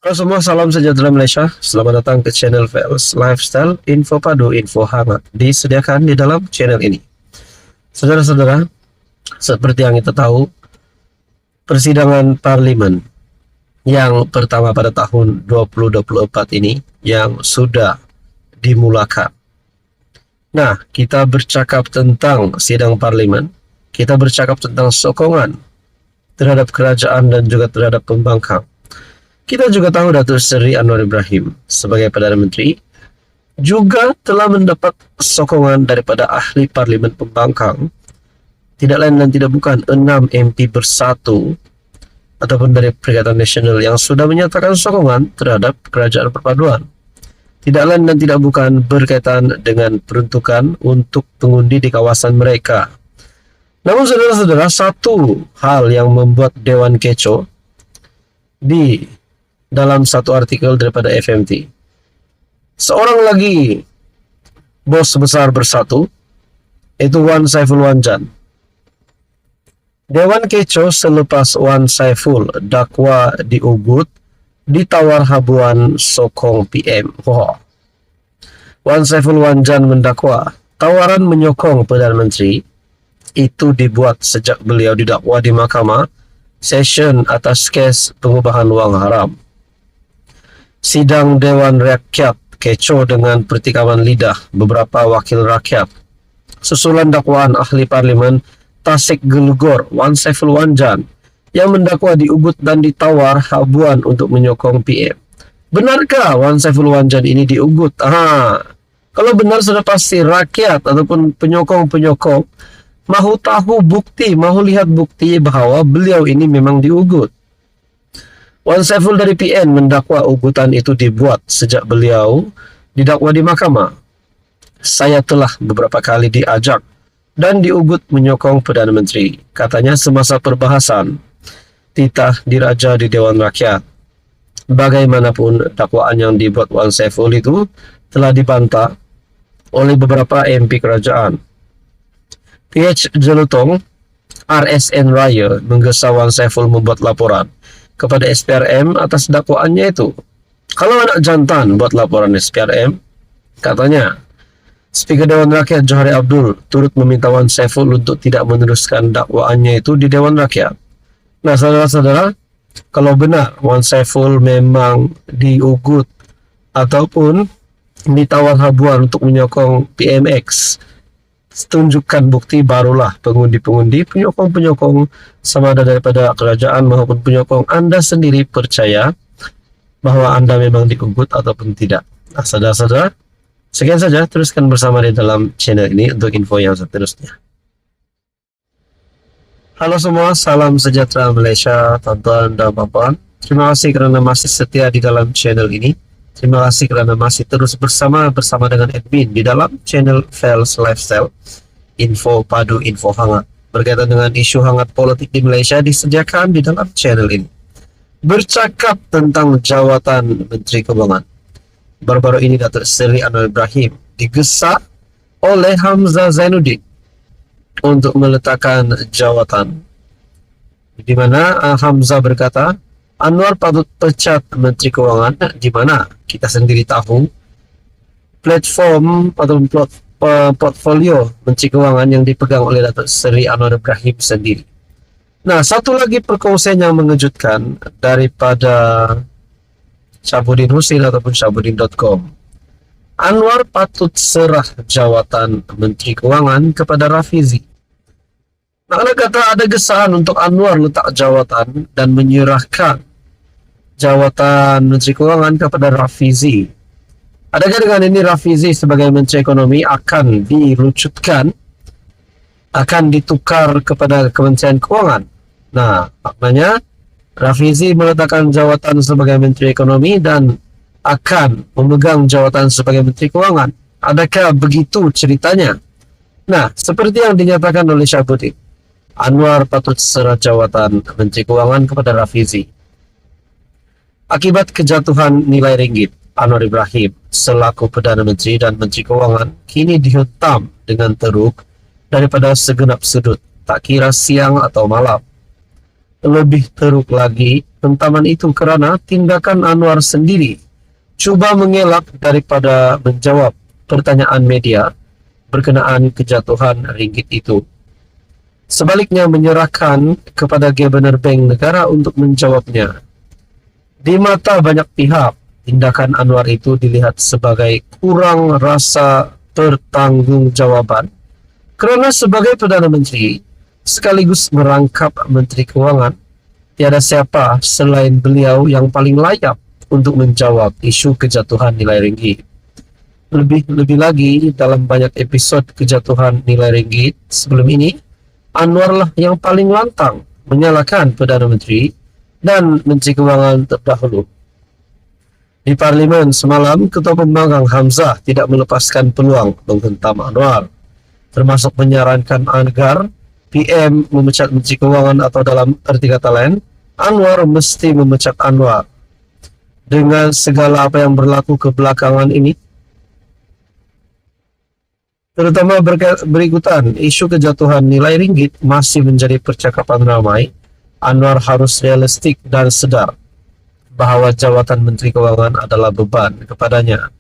Halo semua, salam sejahtera Malaysia. Selamat datang ke channel VLS Lifestyle, info padu, info hangat disediakan di dalam channel ini. Saudara-saudara, seperti yang kita tahu, persidangan parlimen yang pertama pada tahun 2024 ini yang sudah dimulakan. Nah, kita bercakap tentang sidang parlimen, kita bercakap tentang sokongan terhadap kerajaan dan juga terhadap pembangkang. Kita juga tahu Datuk Seri Anwar Ibrahim sebagai Perdana Menteri juga telah mendapat sokongan daripada ahli parlimen pembangkang, tidak lain dan tidak bukan 6 MP bersatu ataupun dari Perikatan Nasional yang sudah menyatakan sokongan terhadap kerajaan perpaduan. Tidak lain dan tidak bukan berkaitan dengan peruntukan untuk pengundi di kawasan mereka. Namun saudara-saudara, satu hal yang membuat Dewan kecoh di dalam satu artikel daripada FMT. Seorang lagi bos besar bersatu, itu Wan Saiful Wanjan. Dewan kecoh selepas Wan Saiful dakwa di Ubud, ditawar habuan sokong PM. Wan Saiful Wanjan mendakwa tawaran menyokong Perdana Menteri itu dibuat sejak beliau didakwa di mahkamah session atas kes pengubahan wang haram. Sidang Dewan Rakyat kecoh dengan pertikaman lidah beberapa wakil rakyat. Susulan dakwaan ahli parlimen Tasik Gelugor Wan Saiful Wanjan yang mendakwa di Ubud dan ditawar habuan untuk menyokong PM. Benarkah Wan Saiful Wanjan ini di Ubud? Kalau benar sudah pasti rakyat ataupun penyokong-penyokong mahu tahu bukti, mahu lihat bukti bahawa beliau ini memang di Ubud. Wan Saiful dari PN mendakwa ugutan itu dibuat sejak beliau didakwa di mahkamah. Saya telah beberapa kali diajak dan diugut menyokong Perdana Menteri, katanya semasa perbahasan titah diraja di Dewan Rakyat. Bagaimanapun, dakwaan yang dibuat Wan Saiful itu telah dibantah oleh beberapa MP kerajaan. PH Jelutong, RSN Raya menggesa Wan Saiful membuat laporan kepada SPRM atas dakwaannya itu. Kalau anak jantan buat laporan SPRM, katanya Speaker Dewan Rakyat Johari Abdul turut meminta Wan Saiful untuk tidak meneruskan dakwaannya itu di Dewan Rakyat. Nah, saudara-saudara, kalau benar Wan Saiful memang diugut ataupun ditawar habuan untuk menyokong PMX, tunjukkan bukti barulah pengundi-pengundi, penyokong-penyokong sama ada daripada kerajaan maupun penyokong Anda sendiri percaya bahwa Anda memang diugut ataupun tidak. Nah, saudara-saudara, sekian saja, teruskan bersama di dalam channel ini untuk info yang seterusnya. Halo semua, salam sejahtera Malaysia, tuan-tuan dan puan-puan. Terima kasih kerana masih setia di dalam channel ini. Terima kasih kerana masih terus bersama dengan admin di dalam channel VLS Lifestyle, info padu, info hangat berkaitan dengan isu hangat politik di Malaysia disediakan di dalam channel ini. Bercakap tentang jawatan Menteri Keuangan, baru-baru ini Datuk Seri Anwar Ibrahim digesa oleh Hamzah Zainuddin untuk meletakkan jawatan, di mana Hamzah berkata Anwar patut pecat Menteri Keuangan, di mana kita sendiri tahu platform atau portfolio Menteri Keuangan yang dipegang oleh Datuk Seri Anwar Ibrahim sendiri. Nah, satu lagi perkongsian yang mengejutkan daripada Syabudin Husin ataupun Syabudin.com. Anwar patut serah jawatan Menteri Keuangan kepada Rafizi. Makna kata ada gesaan untuk Anwar letak jawatan dan menyerahkan jawatan Menteri Keuangan kepada Rafizi. Adakah dengan ini Rafizi sebagai Menteri Ekonomi akan dilucutkan, akan ditukar kepada Kementerian Keuangan? Nah, maknanya Rafizi meletakkan jawatan sebagai Menteri Ekonomi dan akan memegang jawatan sebagai Menteri Keuangan. Adakah begitu ceritanya? Nah, seperti yang dinyatakan oleh Syabudin, Anwar patut serah jawatan Menteri Keuangan kepada Rafizi. Akibat kejatuhan nilai ringgit, Anwar Ibrahim selaku Perdana Menteri dan Menteri Keuangan kini dihentam dengan teruk daripada segenap sudut, tak kira siang atau malam. Lebih teruk lagi, hentaman itu karena tindakan Anwar sendiri cuba mengelak daripada menjawab pertanyaan media berkenaan kejatuhan ringgit itu. Sebaliknya menyerahkan kepada Governor Bank Negara untuk menjawabnya. Di mata banyak pihak, tindakan Anwar itu dilihat sebagai kurang rasa pertanggungjawaban kerana sebagai Perdana Menteri sekaligus merangkap Menteri Kewangan, tiada siapa selain beliau yang paling layak untuk menjawab isu kejatuhan nilai ringgit. Lebih lagi, dalam banyak episod kejatuhan nilai ringgit sebelum ini, Anwar lah yang paling lantang menyalahkan Perdana Menteri dan Menteri Kewangan terdahulu. Di Parlimen semalam, Ketua Pembangkang Hamzah tidak melepaskan peluang menghentam Anwar, termasuk menyarankan agar PM memecat Menteri Kewangan atau dalam arti kata lain, Anwar mesti memecat Anwar. Dengan segala apa yang berlaku kebelakangan ini, terutama berikutan isu kejatuhan nilai ringgit masih menjadi percakapan ramai, Anwar harus realistik dan sedar bahawa jawatan Menteri Kewangan adalah beban kepadanya.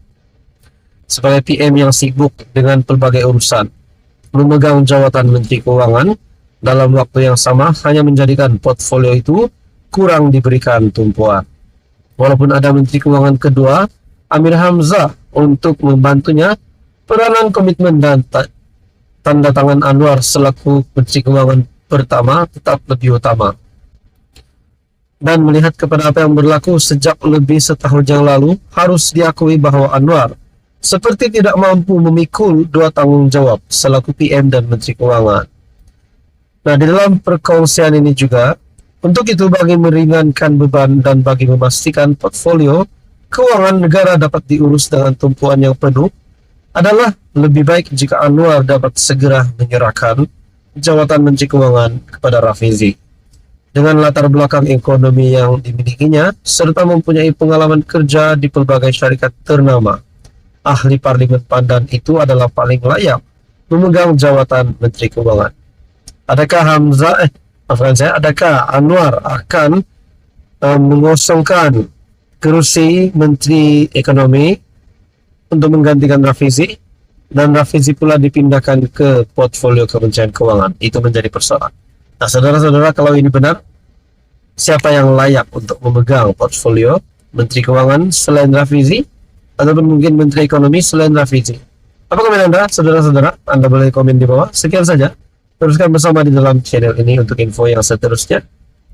Sebagai PM yang sibuk dengan pelbagai urusan, memegang jawatan Menteri Kewangan dalam waktu yang sama hanya menjadikan portfolio itu kurang diberikan tumpuan. Walaupun ada Menteri Kewangan kedua, Amir Hamzah, untuk membantunya, peranan komitmen dan tanda tangan Anwar selaku Menteri Kewangan pertama tetap lebih utama. Dan melihat kepada apa yang berlaku sejak lebih setahun yang lalu, harus diakui bahawa Anwar seperti tidak mampu memikul dua tanggungjawab selaku PM dan Menteri Kewangan. Nah, di dalam perkongsian ini juga, untuk itu bagi meringankan beban dan bagi memastikan portfolio keuangan negara dapat diurus dengan tumpuan yang penuh, adalah lebih baik jika Anwar dapat segera menyerahkan jawatan Menteri Kewangan kepada Rafizi. Dengan latar belakang ekonomi yang dimilikinya, serta mempunyai pengalaman kerja di pelbagai syarikat ternama, ahli Parlimen Pandan itu adalah paling layak memegang jawatan Menteri Kewangan. Adakah Anwar akan mengosongkan kerusi Menteri Ekonomi untuk menggantikan Rafizi, dan Rafizi pula dipindahkan ke portfolio Kementerian Kewangan? Itu menjadi persoalan. Nah, saudara-saudara, kalau ini benar, siapa yang layak untuk memegang portfolio Menteri Kewangan selain Rafizi, ataupun mungkin Menteri Ekonomi selain Rafizi? Apa komen Anda, saudara-saudara? Anda boleh komen di bawah. Sekian saja. Teruskan bersama di dalam channel ini untuk info yang seterusnya.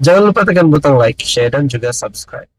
Jangan lupa tekan butang like, share, dan juga subscribe.